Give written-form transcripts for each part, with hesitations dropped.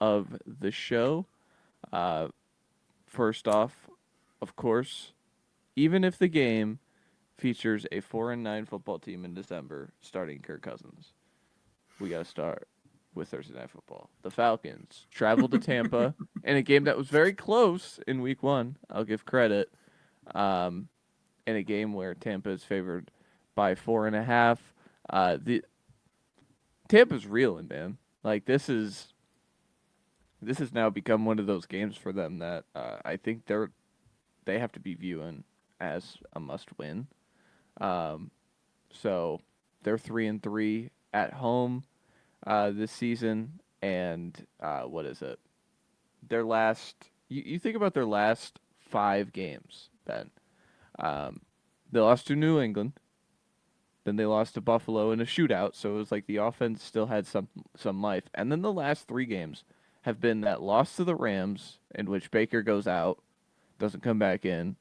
of the show. Uh, First off, of course, even if the game features a 4-9 football team in December starting Kirk Cousins, we got to start with Thursday Night Football. The Falcons traveled to Tampa in a game that was very close in Week 1. I'll give credit. Um, in a game where Tampa is favored by 4.5. The Tampa's reeling, man. Like this has now become one of those games for them that I think they have to be viewing as a must win. Um, so they're 3-3 at home this season, and what is it? Their last. You think about their last 5 games, Ben. Um, they lost to New England. Then they lost to Buffalo in a shootout, so it was like the offense still had some life. And then the last 3 games have been that loss to the Rams, in which Baker goes out, doesn't come back in.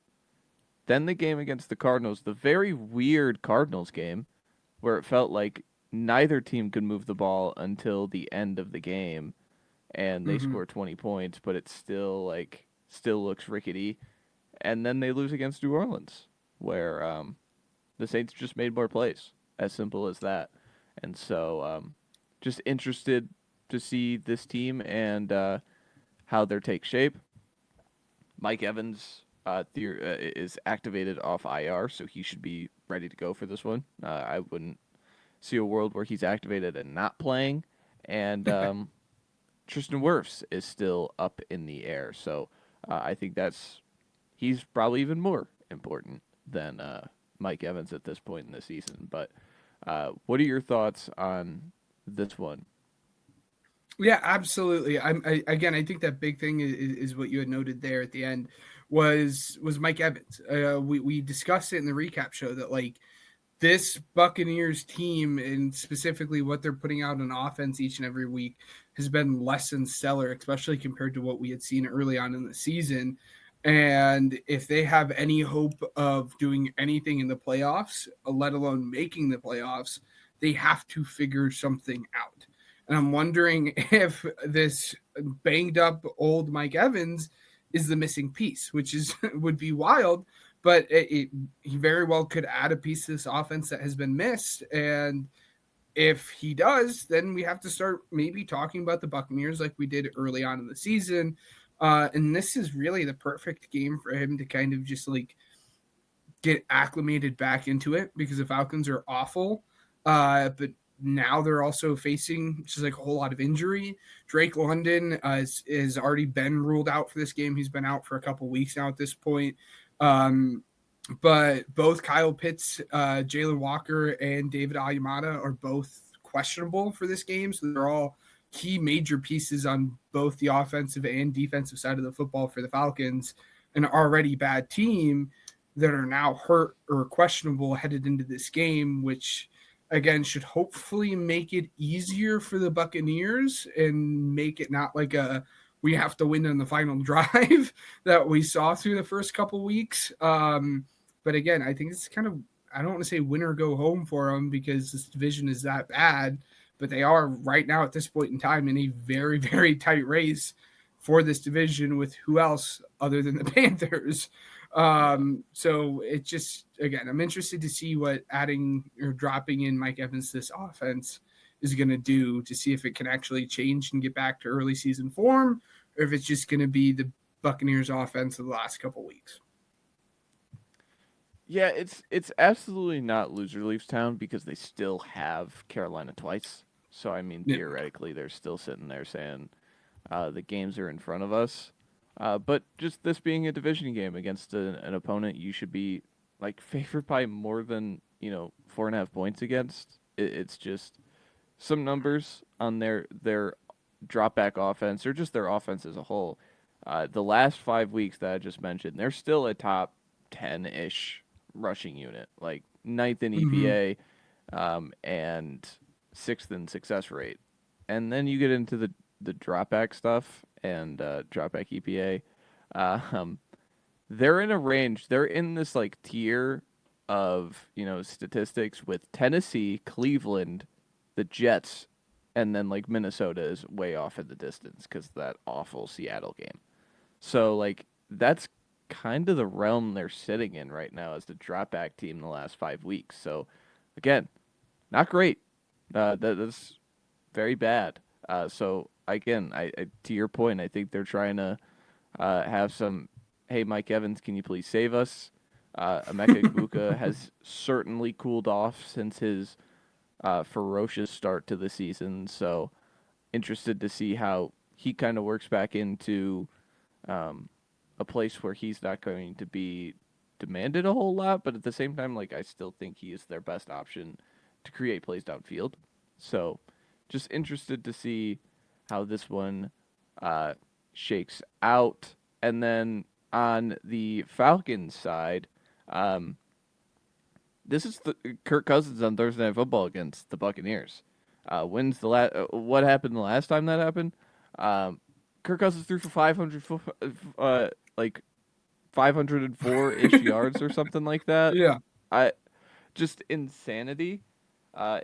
Then the game against the Cardinals, the very weird Cardinals game, where it felt like neither team could move the ball until the end of the game, and they Hmm. score 20 points, but it still looks rickety. And then they lose against New Orleans, where the Saints just made more plays. As simple as that. And so, just interested to see this team and how their take shape. Mike Evans is activated off IR, so he should be ready to go for this one. I wouldn't see a world where he's activated and not playing. And Tristan Wirfs is still up in the air, so I think he's probably even more important than Mike Evans at this point in the season. But what are your thoughts on this one? Yeah, absolutely. Again, I think that big thing is what you had noted there at the end was Mike Evans. We discussed it in the recap show that like this Buccaneers team and specifically what they're putting out on offense each and every week has been less than stellar, especially compared to what we had seen early on in the season. And if they have any hope of doing anything in the playoffs, let alone making the playoffs, they have to figure something out. And I'm wondering if this banged up old Mike Evans is the missing piece, which is would be wild, but he very well could add a piece to this offense that has been missed. And if he does, then we have to start maybe talking about the Buccaneers like we did early on in the season. And this is really the perfect game for him to kind of just like get acclimated back into it because the Falcons are awful. But now they're also facing just like a whole lot of injury. Drake London is already been ruled out for this game. He's been out for a couple weeks now at this point. Um, but both Kyle Pitts, Jalen Walker, and David Ayamada are both questionable for this game. So they're all key major pieces on both the offensive and defensive side of the football for the Falcons, an already bad team that are now hurt or questionable headed into this game, which again should hopefully make it easier for the Buccaneers and make it not like a we have to win in the final drive that we saw through the first couple weeks. But again, I think it's kind of I don't want to say win or go home for them because this division is that bad, but they are right now at this point in time in a very very tight race for this division with who else other than the Panthers. Yeah. So it just again, I'm interested to see what adding or dropping in Mike Evans to this offense is going to do to see if it can actually change and get back to early season form, or if it's just going to be the Buccaneers offense of the last couple weeks. Yeah, it's absolutely not loser leaves town because they still have Carolina twice. So I mean, Yeah. theoretically, they're still sitting there saying the games are in front of us. But just this being a division game against an opponent, you should be like favored by more than 4.5 points against. It's just some numbers on their drop back offense or just their offense as a whole. The last 5 weeks that I just mentioned, they're still a top 10-ish rushing unit, like ninth in Mm-hmm. EPA, and sixth in success rate. And then you get into the drop back stuff and drop back EPA. Um, they're in a range. They're in this like tier of statistics with Tennessee, Cleveland, the Jets, and then like Minnesota is way off in the distance because of that awful Seattle game. So like that's kind of the realm they're sitting in right now as the drop back team the last 5 weeks. So again, not great. That's very bad. So again, I to your point, I think they're trying to have some. Hey, Mike Evans, can you please save us? Emeka Egbuka has certainly cooled off since his ferocious start to the season. So interested to see how he kind of works back into a place where he's not going to be demanded a whole lot, but at the same time, like I still think he is their best option to create plays downfield. So just interested to see how this one shakes out. And then on the Falcons side, um, this is the Kirk Cousins on Thursday Night Football against the Buccaneers. Wins the what happened the last time that happened? Um, Kirk Cousins threw for 500, like 504 ish yards or something like that. Yeah. I just insanity.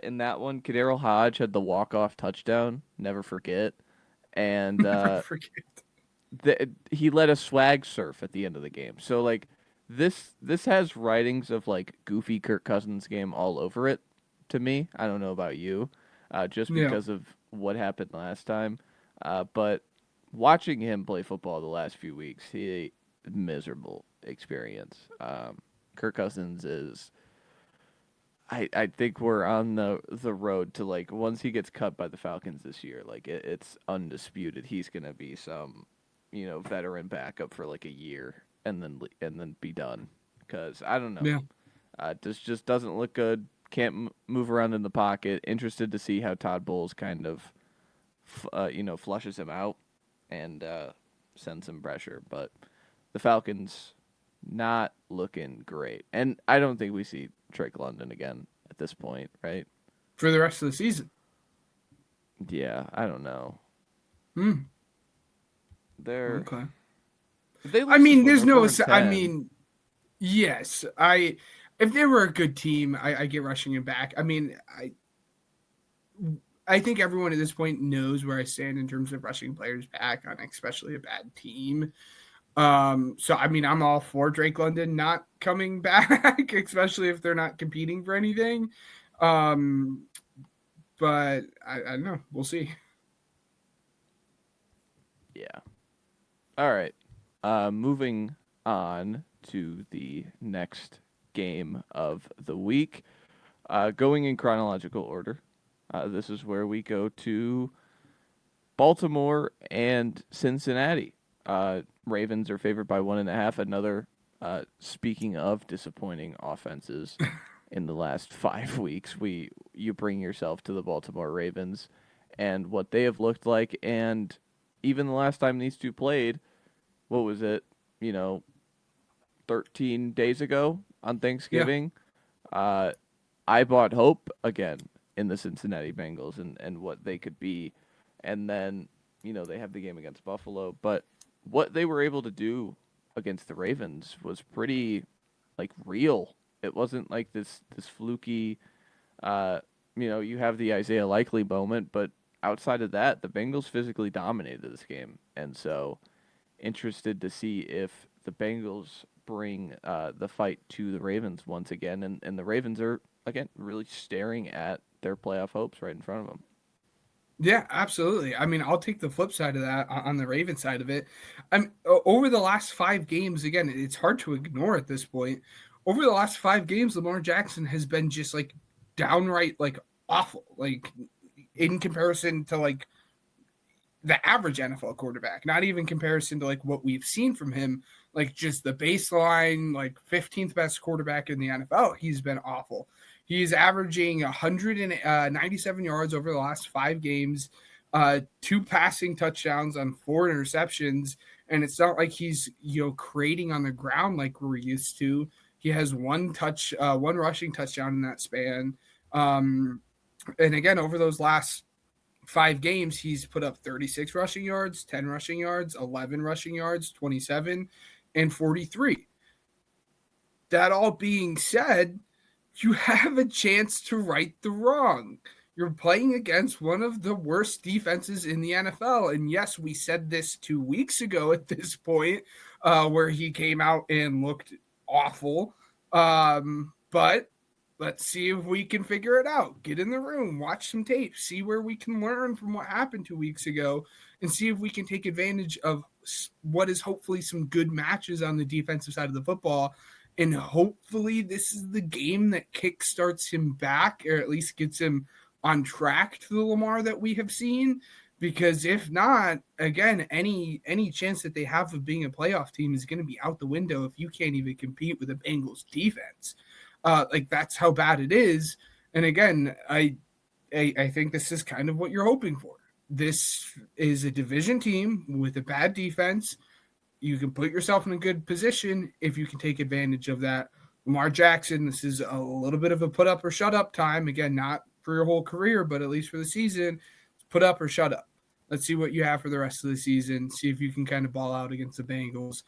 In that one, Kadero Hodge had the walk off touchdown. Never forget. And Never forget. he led a swag surf at the end of the game. So like this has writings of like goofy Kirk Cousins game all over it to me. I don't know about you, just Yeah. because of what happened last time. But watching him play football the last few weeks, he miserable experience. Kirk Cousins is. I think we're on the road to like once he gets cut by the Falcons this year, like it's undisputed he's gonna be some, veteran backup for like a year and then be done. Because I don't know, Yeah. this just doesn't look good. Can't move around in the pocket. Interested to see how Todd Bowles kind of, flushes him out and sends some pressure. But the Falcons not looking great, and I don't think we see Drake London again at this point, right? For the rest of the season. Yeah, I don't know. Hmm. They're Okay. they I lose this mean, one. there's They're no. 4-10. Yes. If they were a good team, I get rushing him back. I mean, I think everyone at this point knows where I stand in terms of rushing players back on especially a bad team. So I mean, I'm all for Drake London not coming back, especially if they're not competing for anything. Um, but I don't know. We'll see. Yeah. All right. Moving on to the next game of the week. Going in chronological order. This is where we go to Baltimore and Cincinnati. Ravens are favored by 1.5. Another, speaking of disappointing offenses in the last 5 weeks, you bring yourself to the Baltimore Ravens and what they have looked like. And even the last time these two played, what was it? 13 days ago on Yeah. Thanksgiving. I bought hope again in the Cincinnati Bengals and what they could be. And then, they have the game against Buffalo. But what they were able to do against the Ravens was pretty, like, real. It wasn't like this fluky, uh, you have the Isaiah Likely moment. But outside of that, the Bengals physically dominated this game. And so interested to see if the Bengals bring the fight to the Ravens once again. And the Ravens are, again, really staring at their playoff hopes right in front of them. Yeah, absolutely. I mean, I'll take the flip side of that on the Raven side of it. Over the last 5 games, again, it's hard to ignore at this point. Over the last 5 games, Lamar Jackson has been just like downright like awful, like in comparison to like the average NFL quarterback, not even comparison to like what we've seen from him, like just the baseline, like 15th best quarterback in the NFL. He's been awful. He's averaging 197 yards over the last 5 games, 2 passing touchdowns on 4 interceptions. And it's not like he's, creating on the ground like we're used to. He has one rushing touchdown in that span. And again, over those last 5 games, he's put up 36 rushing yards, 10 rushing yards, 11 rushing yards, 27, and 43. That all being said, you have a chance to right the wrong. you're playing against one of the worst defenses in the NFL. And yes, we said this 2 weeks ago at this point, where he came out and looked awful. But let's see if we can figure it out. Get in the room, watch some tape, see where we can learn from what happened 2 weeks ago, and see if we can take advantage of what is hopefully some good matches on the defensive side of the football. And hopefully this is the game that kickstarts him back, or at least gets him on track to the Lamar that we have seen. Because if not, again, any chance that they have of being a playoff team is going to be out the window if you can't even compete with the Bengals defense. Like, that's how bad it is. And again, I think this is kind of what you're hoping for. This is a division team with a bad defense. You can put yourself in a good position if you can take advantage of that. Lamar Jackson, this is a little bit of a put up or shut up time. Again, not for your whole career, but at least for the season, put up or shut up. Let's see what you have for the rest of the season. See if you can kind of ball out against the Bengals.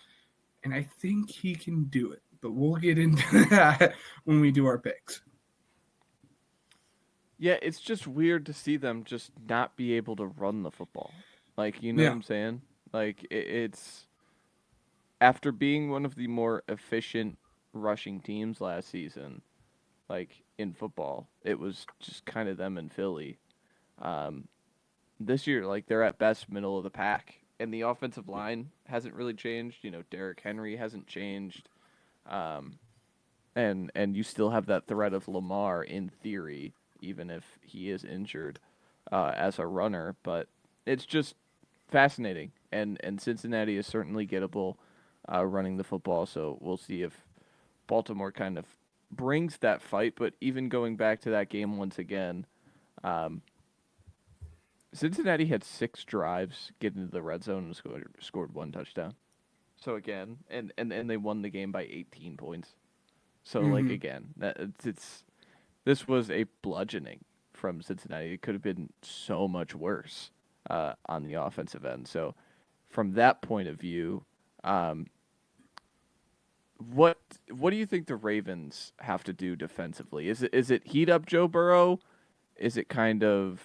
And I think he can do it, but we'll get into that when we do our picks. Yeah, it's just weird to see them just not be able to run the football. Like, you know what I'm saying? Like, it's after being one of the more efficient rushing teams last season, like in football, it was just kind of them in Philly. This year, like, they're at best middle of the pack, and the offensive line hasn't really changed. You know, Derrick Henry hasn't changed, and you still have that threat of Lamar in theory, even if he is injured as a runner. But it's just fascinating, and Cincinnati is certainly gettable running the football. So we'll see if Baltimore kind of brings that fight. But even going back to that game once again, Cincinnati had 6 drives, get into the red zone, and scored 1 touchdown. So again, and they won the game by 18 points. So like again, this was a bludgeoning from Cincinnati. It could have been so much worse on the offensive end. So from that point of view, what do you think the Ravens have to do defensively? Is it heat up Joe Burrow? Is it kind of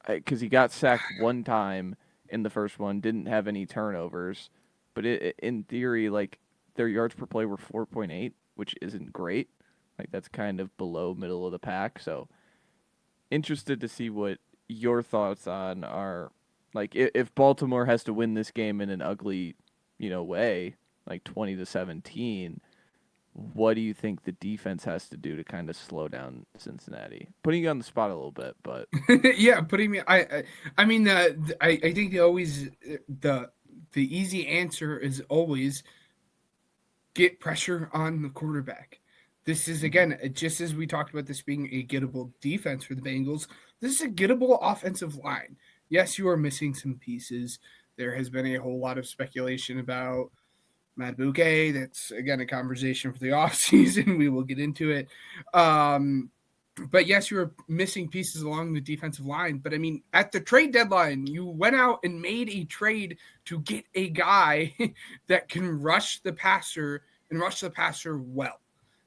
because he got sacked one time in the first one, didn't have any turnovers, but in theory, like, their yards per play were 4.8, which isn't great. Like, that's kind of below middle of the pack. So interested to see what your thoughts on are. Like, if Baltimore has to win this game in an ugly, way, like 20-17, what do you think the defense has to do to kind of slow down Cincinnati? Putting you on the spot a little bit, but yeah, putting me. I mean, I think the easy answer is always get pressure on the quarterback. This is, again, just as we talked about this being a gettable defense for the Bengals, this is a gettable offensive line. Yes, you are missing some pieces. There has been a whole lot of speculation about Madubuike. That's, again, a conversation for the offseason. We will get into it. But yes, you were missing pieces along the defensive line. But I mean, at the trade deadline, you went out and made a trade to get a guy that can rush the passer and rush the passer well.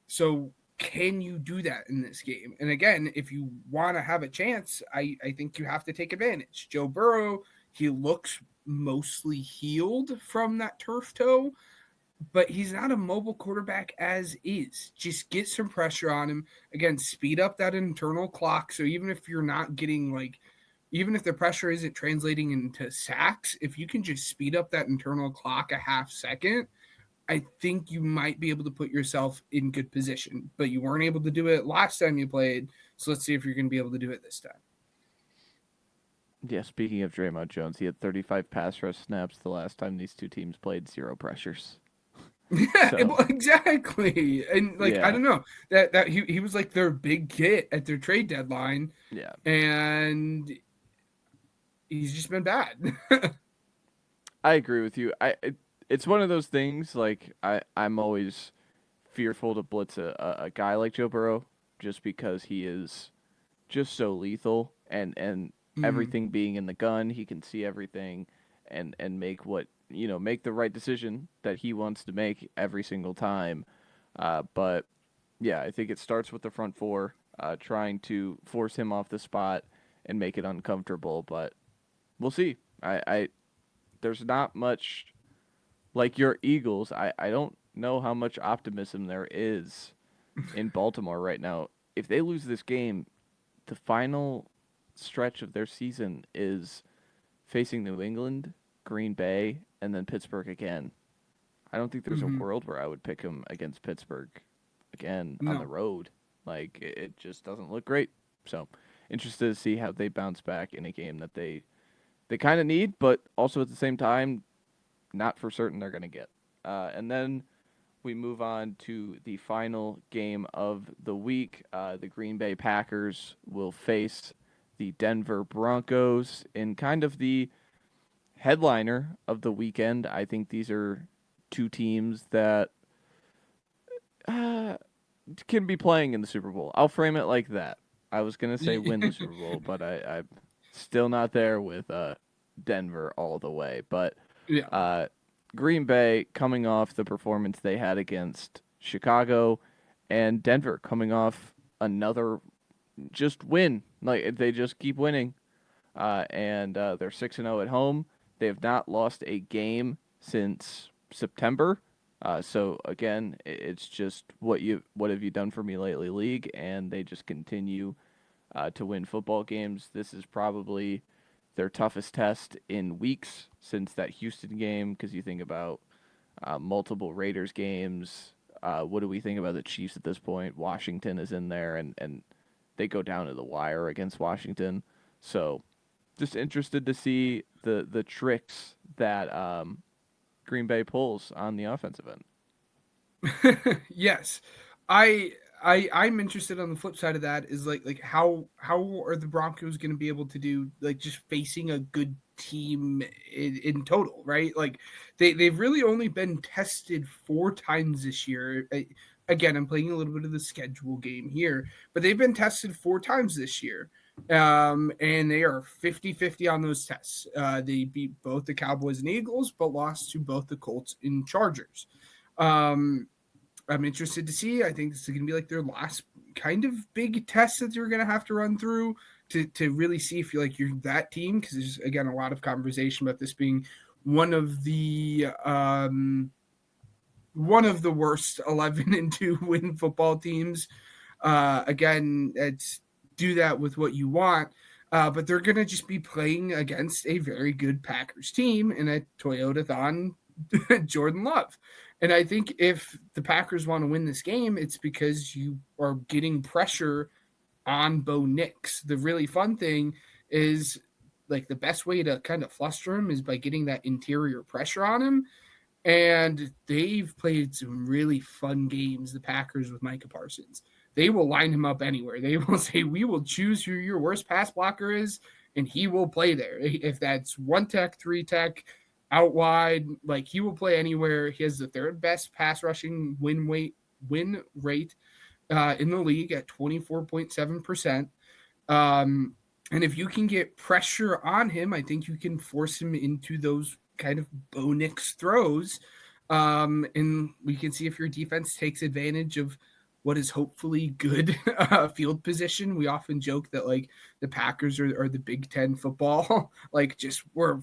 So can you do that in this game? And again, if you want to have a chance, I think you have to take advantage. Joe Burrow, he looks mostly healed from that turf toe, but he's not a mobile quarterback as is. Just get some pressure on him. Again, speed up that internal clock. So even if you're not getting, like, even if the pressure isn't translating into sacks, if you can just speed up that internal clock a half second, I think you might be able to put yourself in good position. But you weren't able to do it last time you played. So let's see if you're going to be able to do it this time. Yeah, speaking of Draymond Jones, he had 35 pass rush snaps the last time these two teams played, 0 pressures. Yeah, So, exactly. And like, yeah. I don't know, that he was like their big get at their trade deadline. Yeah. And he's just been bad. I agree with you. It's one of those things, like, I'm always fearful to blitz a guy like Joe Burrow just because he is just so lethal, and everything being in the gun, he can see everything and make make the right decision that he wants to make every single time. But yeah, I think it starts with the front four. trying to force him off the spot and make it uncomfortable. But we'll see. I there's not much like your Eagles. I don't know how much optimism there is in Baltimore right now. If they lose this game, the final stretch of their season is facing New England, Green Bay, and then Pittsburgh again. I don't think there's a Hmm. world where I would pick them against Pittsburgh again on the No. road. Like it just doesn't look great. So interested to see how they bounce back in a game that they kind of need, but also at the same time, not for certain they're going to get. And then we move on to the final game of the week. The Green Bay Packers will face the Denver Broncos in kind of the headliner of the weekend. I think these are two teams that uh, can be playing in the Super Bowl. I'll frame it like that. I was gonna say win the Super Bowl, but I'm still not there with Denver all the way. But Yeah. uh, Green Bay coming off the performance they had against Chicago, and Denver coming off another just win. Like they just keep winning, and they're 6-0 at home. They have not lost a game since September. So again, it's just what have you done for me lately, league, and they just continue to win football games. This is probably their toughest test in weeks since that Houston game, because you think about multiple Raiders games. What do we think about the Chiefs at this point? Washington is in there, and they go down to the wire against Washington. So just interested to see the tricks that Green Bay pulls on the offensive end. Yes. I'm interested on the flip side of that is like how are the Broncos going to be able to do like just facing a good team in total, right? Like they've really only been tested 4 times this year. Again, I'm playing a little bit of the schedule game here, but they've been tested 4 times this year. And they are 50-50 on those tests. They beat both the Cowboys and Eagles, but lost to both the Colts and Chargers. Um, I'm interested to see. I think this is going to be like their last kind of big test that they're going to have to run through to really see if you're that team, because there's again a lot of conversation about this being one of the worst 11-2 win football teams. Again, it's do that with what you want. But they're going to just be playing against a very good Packers team in a Toyota-thon Jordan Love. And I think if the Packers want to win this game, it's because you are getting pressure on Bo Nix. The really fun thing is like the best way to kind of fluster him is by getting that interior pressure on him. And they've played some really fun games, the Packers with Micah Parsons. They will line him up anywhere. They will say, we will choose who your worst pass blocker is, and he will play there. If that's 1 tech, 3 tech, out wide, like he will play anywhere. He has the third best pass rushing win rate in the league at 24.7%. And if you can get pressure on him, I think you can force him into those kind of Bo Nix throws. And we can see if your defense takes advantage of what is hopefully good field position. We often joke that like the Packers are the Big Ten football, like just we're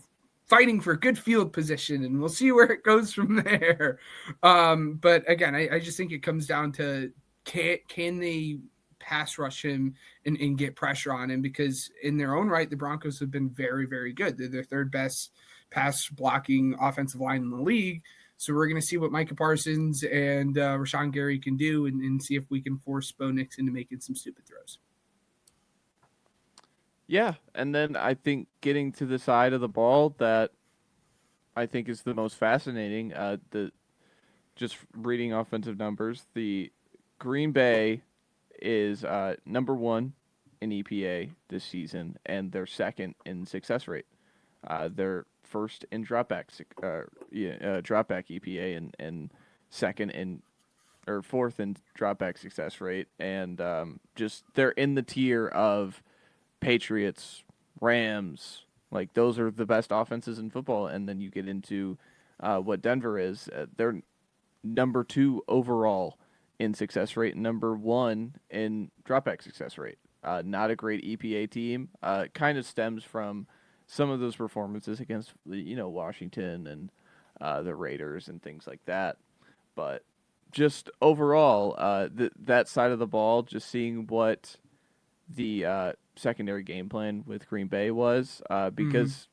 fighting for good field position, and we'll see where it goes from there. But again, I just think it comes down to can they pass rush him and get pressure on him, because in their own right, the Broncos have been very, very good. They're their third best pass blocking offensive line in the league. So we're going to see what Micah Parsons and Rashawn Gary can do and see if we can force Bo Nix into making some stupid throws. Yeah, and then I think getting to the side of the ball that I think is the most fascinating. The just reading offensive numbers, the Green Bay is number one in EPA this season, and they're second in success rate. They're first in dropback EPA, and second in or fourth in dropback success rate, and just they're in the tier of Patriots, Rams. Like those are the best offenses in football, and then you get into what Denver is. They're number two overall in success rate, and number 1 in dropback success rate. Not a great EPA team. Kind of stems from some of those performances against Washington and the Raiders and things like that. But just overall, that side of the ball, just seeing what the secondary game plan with Green Bay was, because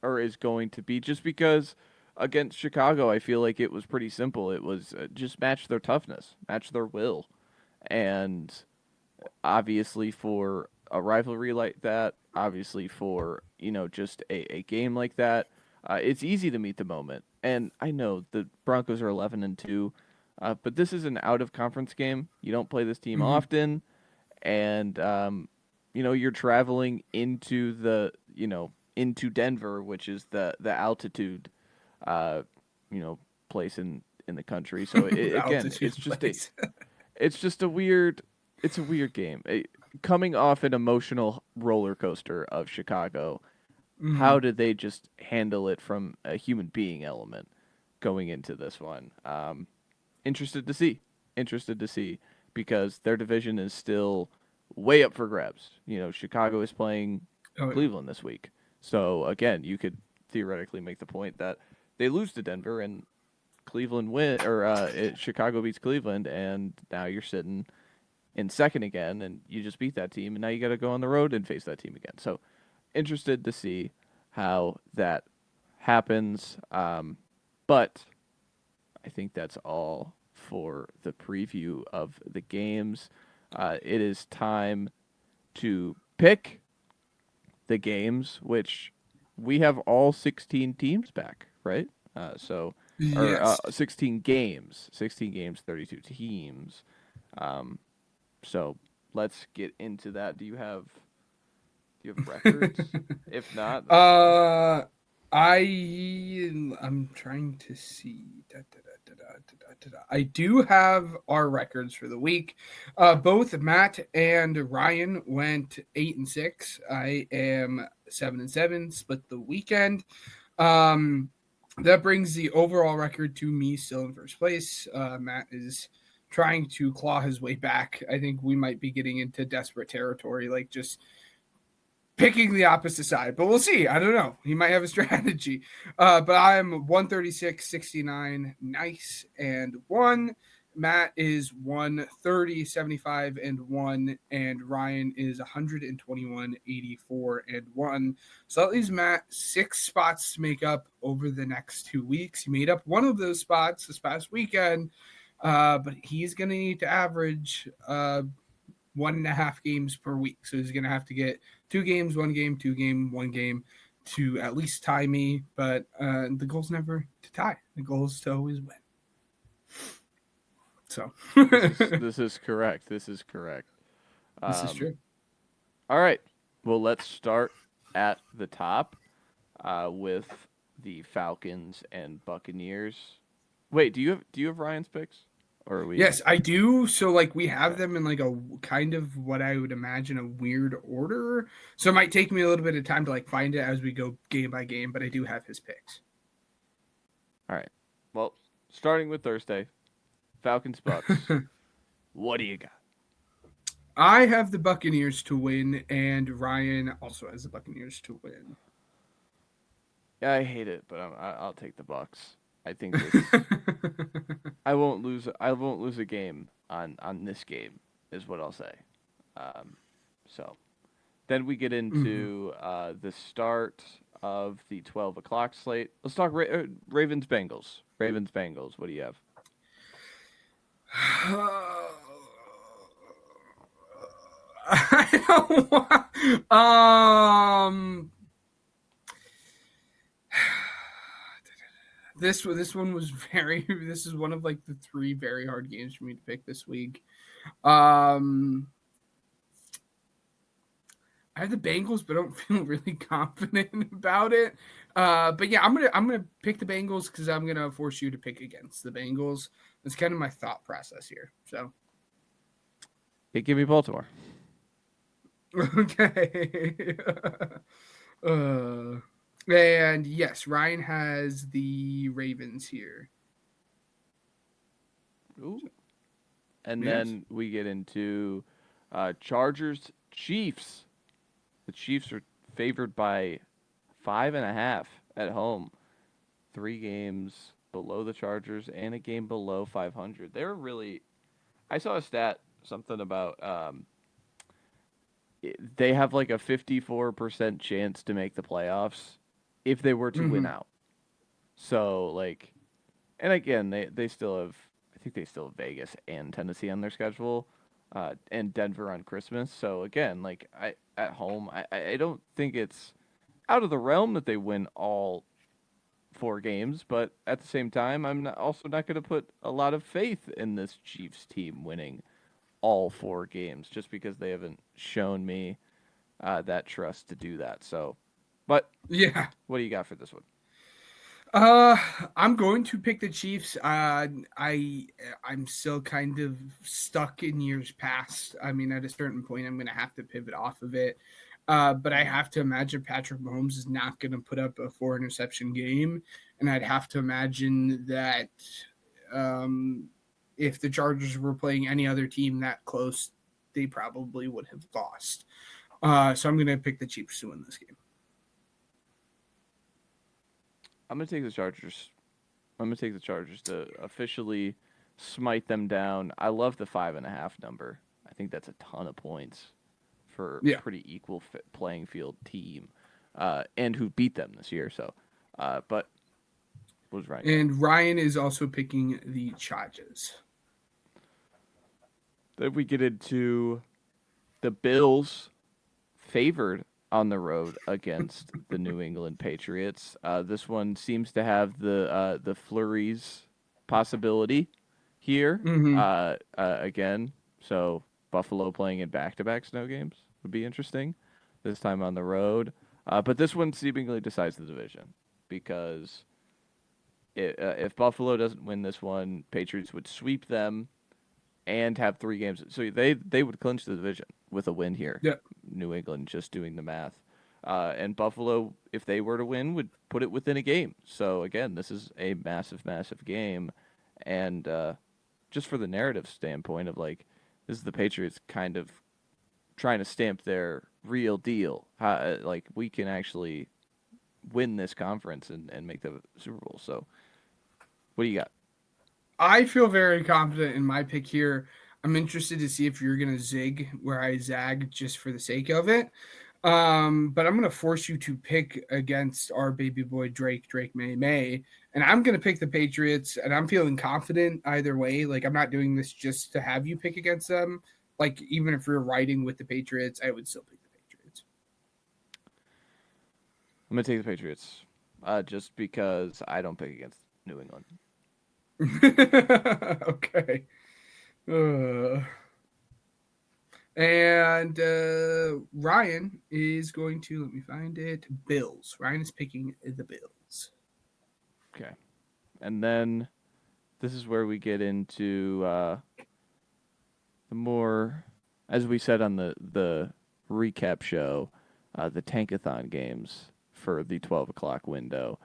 or is going to be, just because against Chicago, I feel like it was pretty simple. It was just match their toughness, match their will, and obviously for a rivalry like that, obviously for just a game like that, it's easy to meet the moment. And I know the Broncos are 11-2, but this is an out of conference game. You don't play this team often, and you're traveling into into Denver, which is the altitude, uh, place in the country. So again, it's just a weird game. Coming off an emotional roller coaster of Chicago, how did they just handle it from a human being element going into this one? Interested to see. Interested to see, because their division is still way up for grabs. Chicago is playing Cleveland this week. So again, you could theoretically make the point that they lose to Denver and Cleveland win, or Chicago beats Cleveland, and now you're sitting in second again, and you just beat that team, and now you got to go on the road and face that team again. So interested to see how that happens. But I think that's all for the preview of the games. It is time to pick the games, which we have all 16 teams back, right? Yes. 16 games, 32 teams. So let's get into that. Do you have records? If not, I'm trying to see. I do have our records for the week. Both Matt and Ryan went 8-6. I am 7-7. Split the weekend. That brings the overall record to me still in first place. Matt is trying to claw his way back. I think we might be getting into desperate territory, like just picking the opposite side, but we'll see. I don't know. He might have a strategy. But I'm 136, 69, nice, and 1. Matt is 130, 75, and 1. And Ryan is 121, 84, and 1. So that leaves Matt 6 spots to make up over the next 2 weeks. He made up one of those spots this past weekend, but he's going to need to average 1.5 games per week. So he's going to have to get 2 games, 1 game, 2 game, 1 game to at least tie me. But the goal's never to tie. The goal is to always win. So this is correct. This is correct. This is true. All right. Well, let's start at the top with the Falcons and Buccaneers. Wait, do you have Ryan's picks? Or are we... Yes, I do. So like we have them in like a kind of what I would imagine a weird order. So it might take me a little bit of time to like find it as we go game by game, but I do have his picks. All right. Well, starting with Thursday, Falcons Bucs. What do you got? I have the Buccaneers to win, and Ryan also has the Buccaneers to win. Yeah, I hate it, but I'll take the Bucs. I think this, I won't lose a game on this game, is what I'll say. So then we get into the start of the 12 o'clock slate. Let's talk Ravens Bengals. Ravens Bengals. What do you have? I don't want, This one was this is one of like the 3 very hard games for me to pick this week. I have the Bengals, but I don't feel really confident about it. But yeah, I'm gonna pick the Bengals because I'm gonna force you to pick against the Bengals. That's kind of my thought process here. So, Give me Baltimore. Okay. And yes, Ryan has the Ravens here. Ooh. And Yes. then we get into Chargers Chiefs. The Chiefs are favored by 5.5 at home. 3 games below the Chargers and a game below 500. They're really. I saw a stat, something about they have like a 54% chance to make the playoffs if they were to win Mm-hmm. out. So like, and again, they still have. I think they still have Vegas and Tennessee on their schedule, and Denver on Christmas. So again, like I at home, I don't think it's out of the realm that they win all 4 games, but at the same time, also not going to put a lot of faith in this Chiefs team winning all 4 games just because they haven't shown me that trust to do that. So, but Yeah. what do you got for this one? Uh, I'm going to pick the Chiefs. I'm still kind of stuck in years past. I mean, at a certain point, I'm going to have to pivot off of it. But I Mm-hmm. have to imagine Patrick Mahomes is not going to put up a 4 interception game, and I'd have to imagine that um, if the Chargers were playing any other team that close, they probably would have lost. So I'm going to pick the Chiefs to win this game. I'm going to take the Chargers. I'm going to take the Chargers to officially smite them down. I love the 5.5 number. I think that's a ton of points for Yeah. pretty equal playing field team, and who beat them this year. So, but what was Ryan got? And Ryan is also picking the Chargers. Then we get into the Bills favored on the road against the New England Patriots. This one seems to have the flurries possibility here Mm-hmm. again. So Buffalo playing in back-to-back snow games would be interesting. This time on the road, but this one seemingly decides the division because if Buffalo doesn't win this one, Patriots would sweep them and have 3 games. So they would clinch the division with a win here. Yeah. New England just doing the math. And Buffalo, if they were to win, would put it within a game. So again, this is a massive, massive game. And just for the narrative standpoint of like, this is the Patriots kind of trying to stamp their real deal. Like we can actually win this conference and make the Super Bowl. So what do you got? I feel very confident in my pick here. I'm interested to see if you're going to zig where I zag just for the sake of it. But I'm going to force you to pick against our baby boy Drake May. And I'm going to pick the Patriots, and I'm feeling confident either way. Like, I'm not doing this just to have you pick against them. Like, even if you're riding with the Patriots, I would still pick the Patriots. I'm gonna take the Patriots, just because I don't pick against New England. Okay. Uh, and Ryan is going to, let me find it, Bills. Ryan is picking the Bills. Okay, and then this is where we get into the more, as we said on the recap show, the Tankathon games for the 12 o'clock window.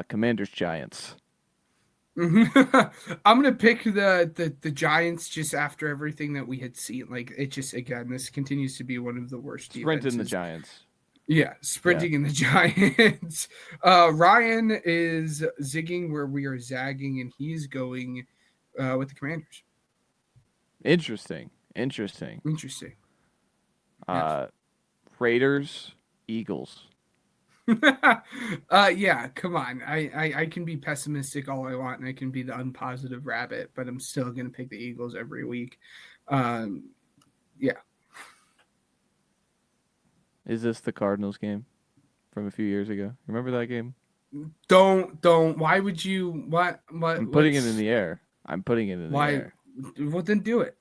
Commanders Giants. I'm gonna pick the Giants just after everything that we had seen. Like it just again, this continues to be one of the worst Sprinting the defenses. Giants. Yeah, Yeah. sprinting in the Giants. Ryan is zigging where we are zagging, and he's going with the Commanders. Interesting. Interesting. Yes. Uh, Raiders Eagles. Yeah, come on. I can be pessimistic all I want, and I can be the unpositive rabbit, but I'm still gonna pick the Eagles every week. Yeah. Is this the Cardinals game from a few years ago? Remember that game? Don't. Why would you? I'm putting it in the air. I'm putting it in the Why? air Well, then do it.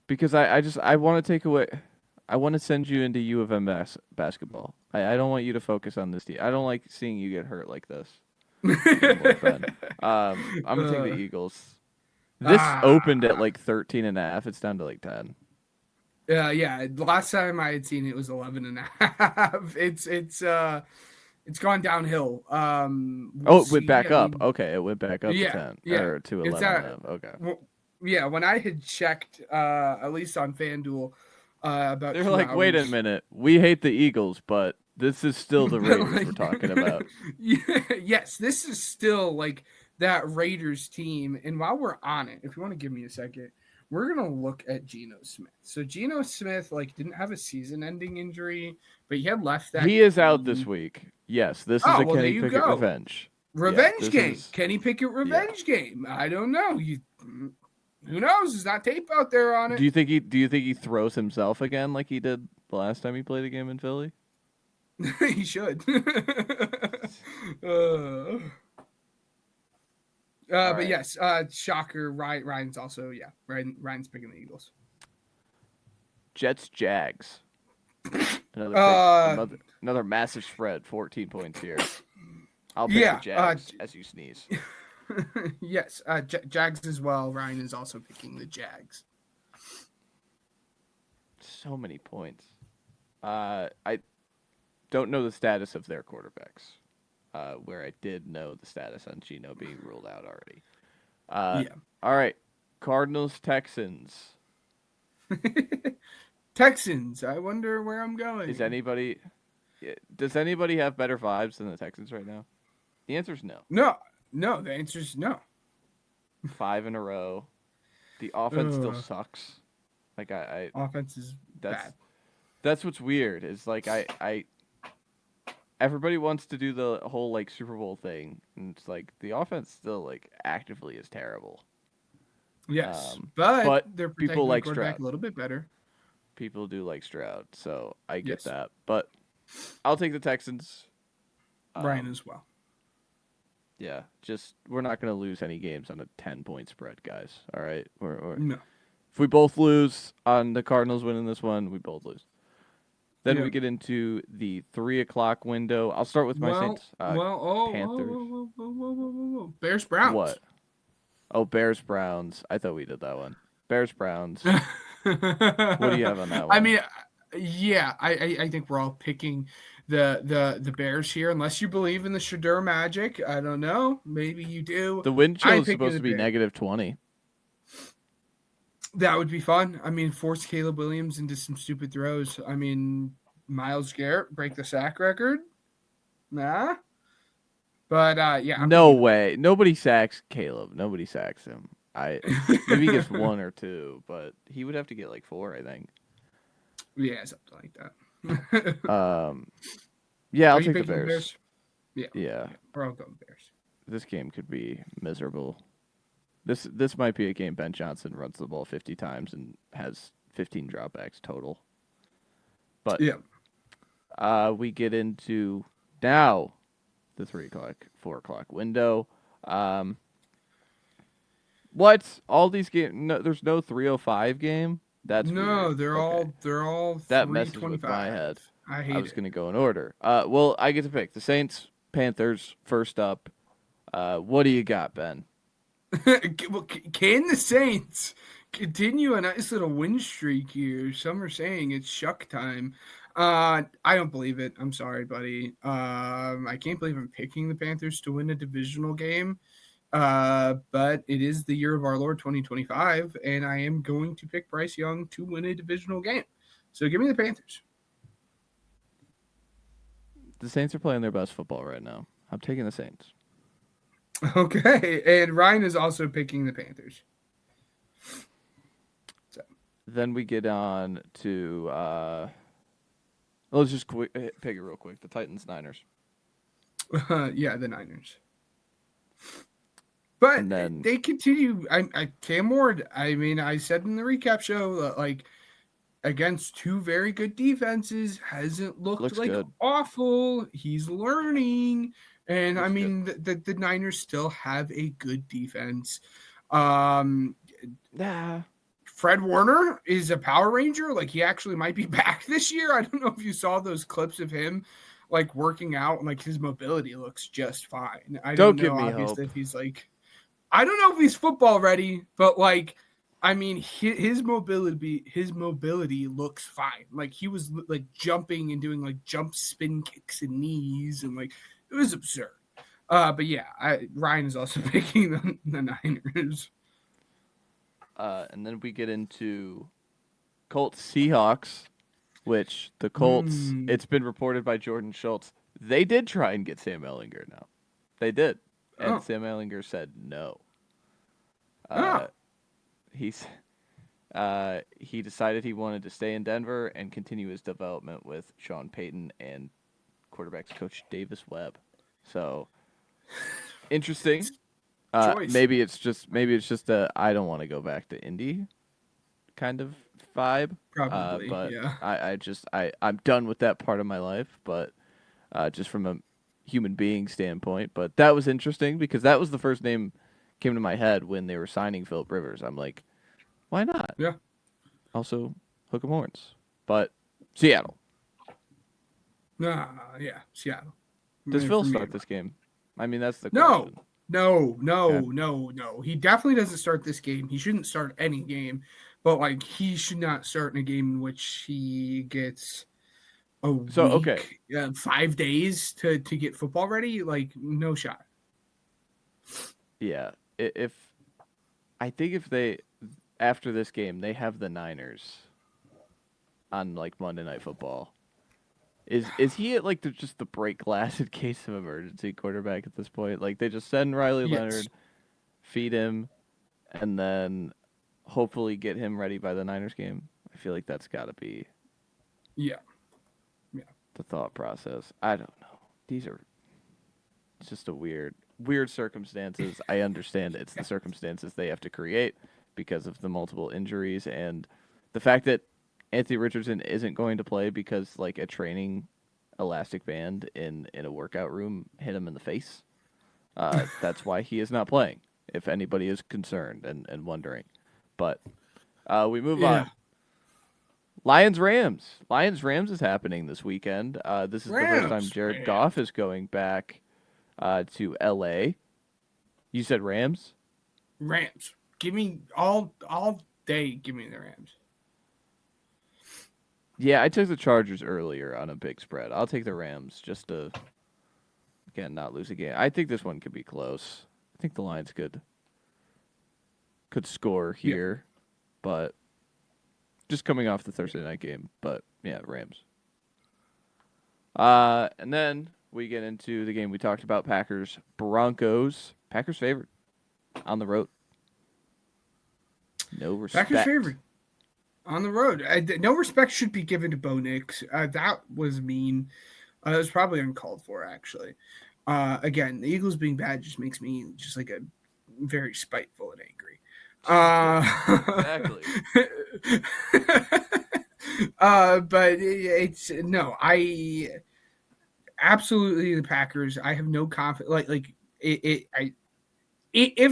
because I want to take away. I want to send you into U of M basketball. I don't want you to focus on this team. I don't like seeing you get hurt like this. Anymore, Ben. I'm gonna take the Eagles. This opened at like 13.5. It's down to like 10. Yeah. Last time I had seen it was 11 and a half. It's gone downhill. It went back up. Okay, it went back up to 10 yeah. or to It's 11.5. Okay. yeah, when I had checked, at least on FanDuel, about They're 2 like, wait a hours. minute, we hate the Eagles, but this is still the Raiders Like, we're talking about. yes, this is still like that Raiders team. And while we're on it, if you want to give me a second, we're gonna look at Geno Smith. So Geno Smith like didn't have a season-ending injury, but he had left that He is out this game. week. Yes, this is Oh a well, there Kenny you Pickett go. revenge. Yeah, Revenge this game. is Kenny Pickett yeah. revenge game. I don't know. Who knows? There's not tape out there on it. Do you think he throws himself again like he did the last time he played a game in Philly? He should. uh, but right. yes, shocker. Ryan's also Ryan's picking the Eagles. Jets Jags. Another massive spread, 14 points here. I'll pick the Jags as you sneeze. Yes, Jags as well. Ryan is also picking the Jags. So many points. I don't know the status of their quarterbacks. Where I did know the status on Geno being ruled out already. All right, Cardinals Texans. Texans. I wonder where I'm going. Does anybody have better vibes than the Texans right now? The answer is no. No. The answer is no. 5 in a row. The offense still sucks. Like offense is bad. That's what's weird. Is like I everybody wants to do the whole like Super Bowl thing, and it's like the offense still like actively is terrible. Yes, but they're people like quarterback Stroud a little bit better. People do like Stroud, so I get that. But I'll take the Texans. Ryan as well. Yeah, just we're not going to lose any games on a 10-point spread, guys. All right, no. If we both lose on the Cardinals winning this one, we both lose. Then we get into the 3:00 window. I'll start with my Saints. Panthers. Whoa. Bears Browns. What? Oh, Bears Browns. I thought we did that one. Bears Browns. What do you have on that one? I mean, yeah, I think we're all picking the Bears here, unless you believe in the Shedeur magic. I don't know. Maybe you do. The wind chill is supposed to be -20. That would be fun. I mean, force Caleb Williams into some stupid throws. I mean, Myles Garrett break the sack record. Nah. But yeah. No way. Nobody sacks Caleb. Nobody sacks him. Maybe he gets 1 or 2, but he would have to get like 4, I think. Yeah, something like that. Yeah, I'll take the Bears. Yeah. We're all going Bears. This game could be miserable. This might be a game Ben Johnson runs the ball 50 times and has 15 dropbacks total. But we get into now the 4:00 window. What? All these games? No, there's no 3:05 game. That's weird. They're all that messes with my head. I was gonna go in order. Well, I get to pick the Saints, Panthers first up. What do you got, Ben? Well, can the Saints continue a nice little win streak here? Some are saying it's shuck time. I don't believe it. I'm sorry, buddy. I can't believe I'm picking the Panthers to win a divisional game. But it is the year of our Lord 2025, and I am going to pick Bryce Young to win a divisional game. So give me the Panthers. The Saints are playing their best football right now. I'm taking the Saints. Okay, and Ryan is also picking the Panthers. So then we get on to let's just pick it real quick. The Titans Niners. Yeah, the Niners. But they continue. Cam Ward. I mean, I said in the recap show, like against 2 very good defenses, hasn't looked like good. Awful. He's learning. And I mean, the Niners still have a good defense. Fred Warner is a Power Ranger. Like, he actually might be back this year. I don't know if you saw those clips of him, like, working out. And, like, his mobility looks just fine. I don't know, obviously, if he's, like... I don't know if he's football ready, but, like, I mean, his mobility looks fine. Like, he was, like, jumping and doing, like, jump spin kicks and knees, and, like, it was absurd. But yeah, Ryan is also picking the Niners. And then we get into Colts Seahawks, which the Colts, it's been reported by Jordan Schultz, they did try and get Sam Ehlinger now. They did. And Sam Ehlinger said no. He's he decided he wanted to stay in Denver and continue his development with Sean Payton and quarterbacks coach Davis Webb. So interesting. Maybe it's just a I don't want to go back to Indy kind of vibe. Probably, but yeah. I'm done with that part of my life. But just from a human being standpoint, but that was interesting because that was the first name came to my head when they were signing Phillip Rivers. I'm like, why not? Yeah. Also, hook 'em horns, but Seattle. Yeah, Seattle. Does Phil start this game? I mean, that's the question. No. No. He definitely doesn't start this game. He shouldn't start any game, but like he should not start in a game in which he gets a week, 5 days to get football ready. Like no shot. Yeah, if they after this game they have the Niners on like Monday Night Football. Is he at like just the break glass in case of emergency quarterback at this point? Like they just send Riley Leonard, feed him, and then hopefully get him ready by the Niners game. I feel like that's got to be the thought process. I don't know. It's just a weird circumstances. I understand it's the circumstances they have to create because of the multiple injuries and the fact that Anthony Richardson isn't going to play because like a training elastic band in a workout room hit him in the face. That's why he is not playing, if anybody is concerned and wondering. But we move on. Lions-Rams is happening this weekend. This is the first time Jared Goff is going back to LA. You said Rams? Rams. Give me all day. Give me the Rams. Yeah, I took the Chargers earlier on a big spread. I'll take the Rams just to, again, not lose a game. I think this one could be close. I think the Lions could score here, but just coming off the Thursday night game. But, yeah, Rams. And then we get into the game we talked about, Packers-Broncos. Packers favored on the road. No respect. Packers favored. On the road. No respect should be given to Bo Nix. That was mean. It was probably uncalled for, actually. Again, the Eagles being bad just makes me just like a very spiteful and angry. Exactly. But it's no, I absolutely the Packers. I have no confidence. If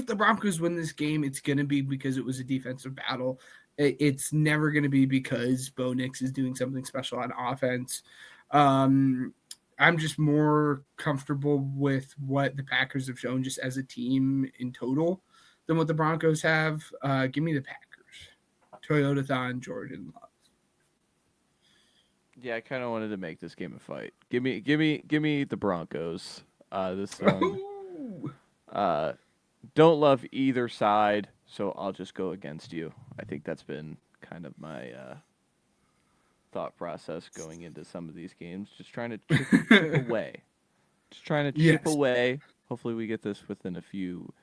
the Broncos win this game, it's going to be because it was a defensive battle. It's never going to be because Bo Nix is doing something special on offense. I'm just more comfortable with what the Packers have shown just as a team in total than what the Broncos have. Give me the Packers. Toyota-thon, Jordan Love. Yeah, I kind of wanted to make this game a fight. Give me the Broncos. This one. Don't love either side, so I'll just go against you. I think that's been kind of my thought process going into some of these games. Just trying to chip away. Just trying to chip away. Hopefully we get this within a few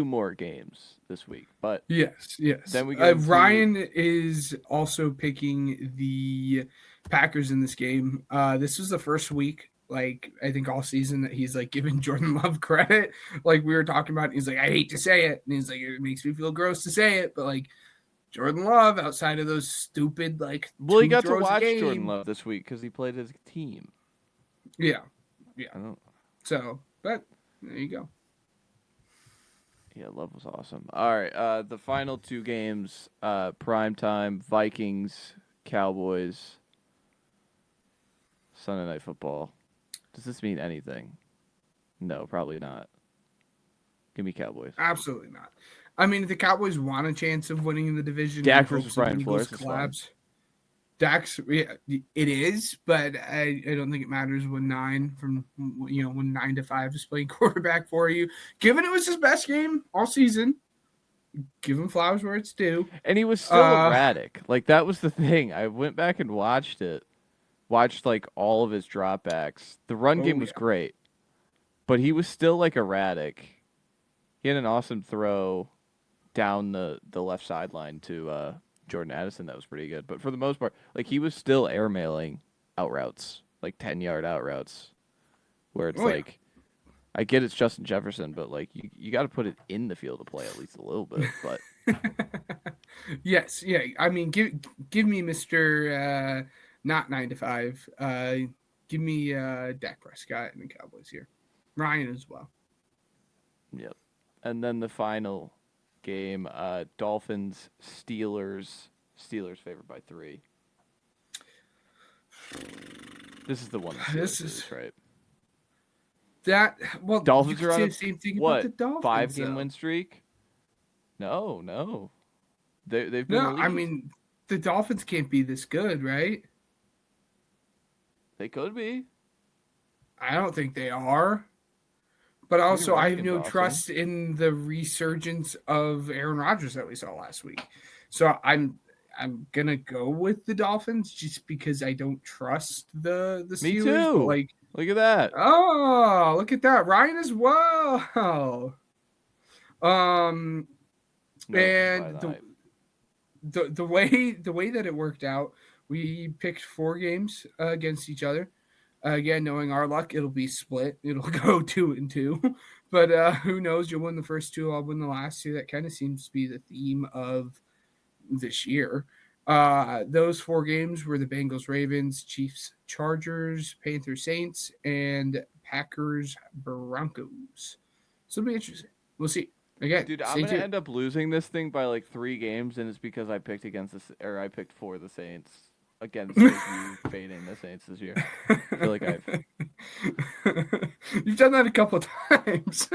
more games this week. But yes. Then we Ryan is also picking the Packers in this game. This was the first week, like I think all season, that he's like giving Jordan Love credit. Like we were talking about, he's like, I hate to say it, and he's like, it makes me feel gross to say it, but like Jordan Love, outside of those stupid like, he got to watch Jordan Love this week because he played his team. Yeah. So, but there you go. Yeah, Love was awesome. All right, the final two games, primetime, Vikings, Cowboys, Sunday Night Football. Does this mean anything? No, probably not. Give me Cowboys. Absolutely not. I mean, if the Cowboys want a chance of winning the division, Dak versus Brian Flores collapse. Dak's, yeah, it is, but I don't think it matters when 9 to 5 is playing quarterback for you. Given it was his best game all season, Give him flowers where it's due. And he was still Uh, erratic. Like that was the thing. I went back and watched it. Watched like all of his dropbacks. The run game oh was yeah. great, but he was still like erratic. He had an awesome throw down the left sideline to Jordan Addison that was pretty good. But for the most part, like he was still airmailing out routes, like 10-yard out routes, where it's Oh yeah. like I get it's Justin Jefferson, but like you got to put it in the field to play at least a little bit. But Yes, yeah. I mean, give me Mister not 9 to 5. Give me Dak Prescott and the Cowboys here. Ryan as well. yep. And then the final game, Dolphins Steelers. Steelers favored by 3. This is the one the This Steelers is lose, right? that. Well, you Dolphins could are on say a the same thing about what the Dolphins. 5-game Though. win streak? No. They've been No, I elite. mean the Dolphins can't be this good, right? They could be. I don't think they are. But Henry also, I have Ruggs no awesome. trust in the resurgence of Aaron Rodgers that we saw last week. So I'm gonna go with the Dolphins just because I don't trust the Me Steelers. But too. like, Look at that. oh, look at that, Ryan as well. Um, No, this is by and the hype. the way that it worked out, we picked 4 games against each other. Again, knowing our luck, it'll be split. It'll go 2-2. But who knows? You'll win the first 2. I'll win the last 2. That kind of seems to be the theme of this year. Those 4 games were the Bengals, Ravens, Chiefs, Chargers, Panthers, Saints, and Packers, Broncos. So it'll be interesting. We'll see. Again, Dude, I'm stay gonna tuned. end up losing this thing by like 3 games, and it's because I picked I picked for the Saints against like you fading the Saints this year. I feel like I've. You've done that a couple of times.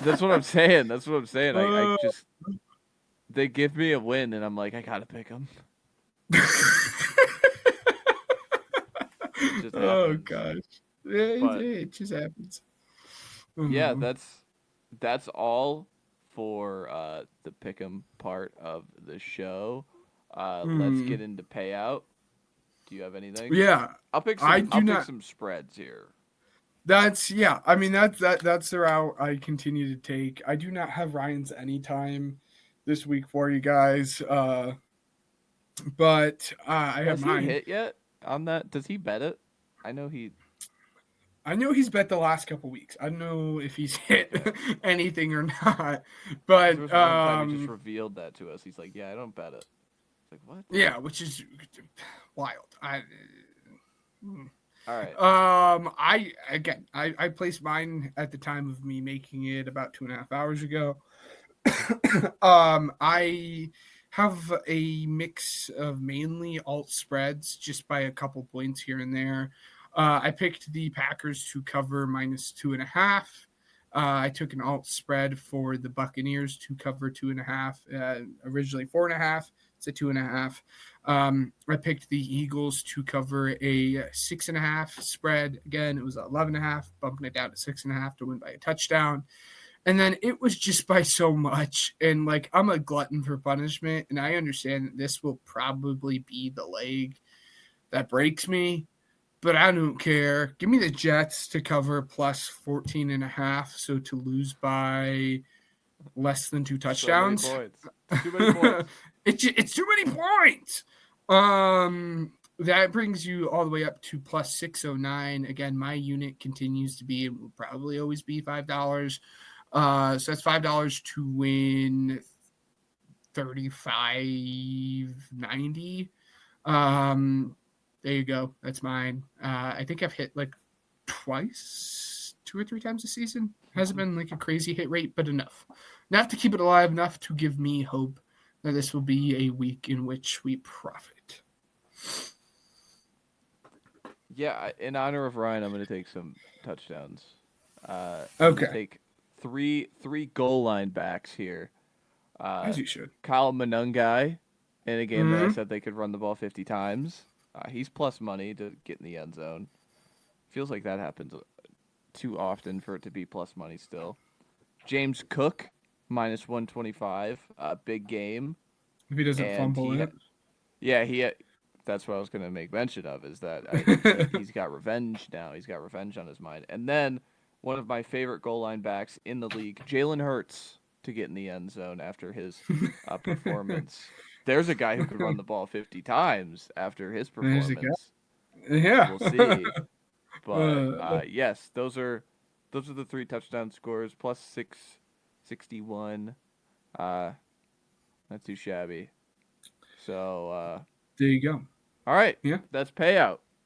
That's what I'm saying. That's what I'm saying. I Uh, just they give me a win, and I'm like, I gotta pick them. It just oh happens. gosh, yeah, But it just happens. yeah, Mhm. that's all for the pick'em part of the show. Let's get Hmm. into payout. Do you have anything? Yeah, I I'll do pick not. some spreads here. That's yeah. I mean that's the route I continue to take. I do not have Ryan's anytime this week for you guys, but I have Has he mine. hit yet on that? Does he bet it? I know he. I know he's bet the last couple weeks. I don't know if he's hit Okay. anything or not, Because there but was one time he just revealed that to us. He's like, "Yeah, I don't bet it." It's like, what? yeah, which is wild. All right. I placed mine at the time of me making it about 2.5 hours ago. I have a mix of mainly alt spreads, just by a couple points here and there. I picked the Packers to cover -2.5. I took an alt spread for the Buccaneers to cover 2.5. Originally 4.5. It's a 2.5. I picked the Eagles to cover a 6.5 spread. Again, it was 11.5, bumping it down to 6.5 to win by a touchdown. And then it was just by so much. And like, I'm a glutton for punishment. And I understand that this will probably be the leg that breaks me, but I don't care. Give me the Jets to cover plus 14.5. So to lose by less than 2 So many touchdowns. points. Too many points. It's too many points. That brings you all the way up to plus 609. Again, my unit continues to be, it will probably always be $5. So that's $5 to win 35.90. There you go. That's mine. I think I've hit like twice, 2 or 3 times this season. Hasn't been like a crazy hit rate, but enough to keep it alive, enough to give me hope that this will be a week in which we profit. Yeah, in honor of Ryan, I'm going to take some touchdowns. I'm going to Okay, take three goal line backs here. as you should. Kyle Monungai in a game that I Mm-hmm. said they could run the ball 50 times. He's plus money to get in the end zone. Feels like that happens too often for it to be plus money still. James Cook minus 125. Big game. If he doesn't And fumble it. that's what I was going to make mention of, is that he's got revenge now. He's got revenge on his mind. And then one of my favorite goal line backs in the league, Jalen Hurts, to get in the end zone after his performance. There's a guy who could run the ball 50 times after his There's a guy. performance. Yeah. We'll see. But yes, those are the 3 touchdown scores, plus 661. Not too shabby. So there you go. all right. Yeah. That's payout.